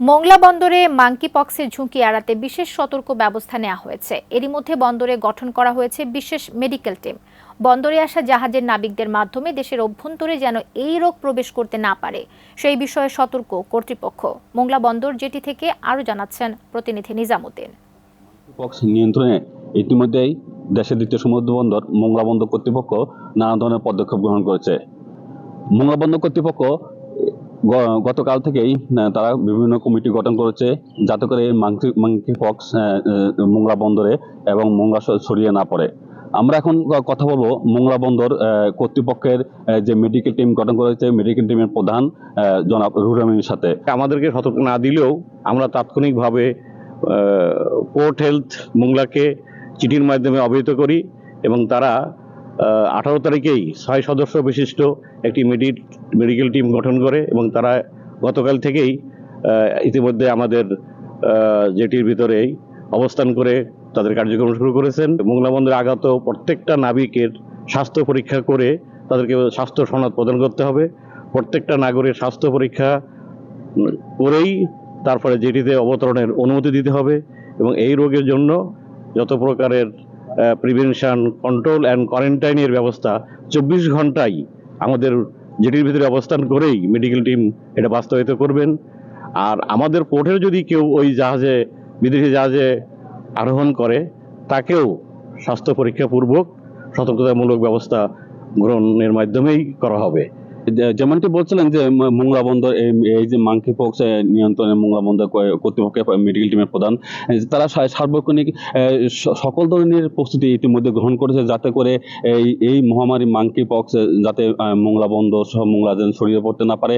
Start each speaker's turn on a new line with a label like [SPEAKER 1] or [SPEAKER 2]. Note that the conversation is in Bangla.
[SPEAKER 1] মোংলা বন্দরে মাঙ্কি পক্সের ঝুঁকি এড়াতে বিশেষ সতর্ক ব্যবস্থা নেওয়া হয়েছে। এরই মধ্যে বন্দরে গঠন করা হয়েছে বিশেষ মেডিকেল টিম। বন্দরে আসা জাহাজের নাবিকদের মাধ্যমে দেশের অভ্যন্তরে যেন এই রোগ প্রবেশ করতে না পারে সেই বিষয়ে সতর্ক কর্তৃপক্ষ। মোংলা বন্দর জেটি থেকে আরও জানাচ্ছেন প্রতিনিধি নিজামুদ্দিন।
[SPEAKER 2] পক্স নিয়ন্ত্রণে ইতিমধ্যেই দেশের দ্বিতীয় সমুদ্র বন্দর মোংলা বন্দর কর্তৃপক্ষ নানা ধরনের পদক্ষেপ গ্রহণ করেছে। মোংলা বন্দর কর্তৃপক্ষ গতকাল থেকেই তারা বিভিন্ন কমিটি গঠন করেছে যাতে করে মাঙ্কি পক্স মোংলা বন্দরে এবং মোংলা ছড়িয়ে না পড়ে। আমরা এখন কথা বলবো মোংলা বন্দর কর্তৃপক্ষের যে মেডিকেল টিম গঠন করেছে, মেডিকেল টিমের প্রধান জনাব রুহুল আমিনের সাথে।
[SPEAKER 3] আমাদেরকে সতর্ক না দিলেও আমরা তাৎক্ষণিকভাবে পোর্ট হেলথ মোংলাকে চিঠির মাধ্যমে অবহিত করি এবং তারা 18 তারিখেই 6 সদস্য বিশিষ্ট একটি মেডিকেল টিম গঠন করে এবং তারা গতকাল থেকেই ইতিমধ্যে আমাদের জেটির ভিতরেই অবস্থান করে তাদের কার্যক্রম শুরু করেছেন। মোংলা বন্দরে আগত প্রত্যেকটা নাবিকের স্বাস্থ্য পরীক্ষা করে তাদেরকে স্বাস্থ্য সনদ প্রদান করতে হবে। প্রত্যেকটা নাগরিক স্বাস্থ্য পরীক্ষা করেই তারপরে জেটিতে অবতরণের অনুমতি দিতে হবে এবং এই রোগের জন্য যত প্রকারের প্রিভেনশন, কন্ট্রোল অ্যান্ড কোয়ারেন্টাইনের ব্যবস্থা 24 ঘন্টাই আমাদের জেটির ভিতরে অবস্থান করেই মেডিকেল টিম এটা বাস্তবায়িত করবেন। আর আমাদের পোর্টের যদি কেউ ওই জাহাজে, বিদেশি জাহাজে আরোহণ করে, তাকেও স্বাস্থ্য পরীক্ষা পূর্বক সতর্কতামূলক ব্যবস্থা গ্রহণের মাধ্যমেই করা হবে।
[SPEAKER 2] যেমনটি বলছিলেন যে মোংলা বন্দর এই যে মাঙ্কি পক্স নিয়ন্ত্রণে মোংলা বন্দর কর্তৃপক্ষের মেডিকেল টিমের প্রধান তারা সার্বক্ষণিক সকল ধরনের প্রস্তুতি ইতিমধ্যে গ্রহণ করেছে যাতে করে এই মহামারী মাঙ্কি পক্স যাতে মোংলা বন্দর সহ মোংলা যেন ছড়িয়ে পড়তে না পারে।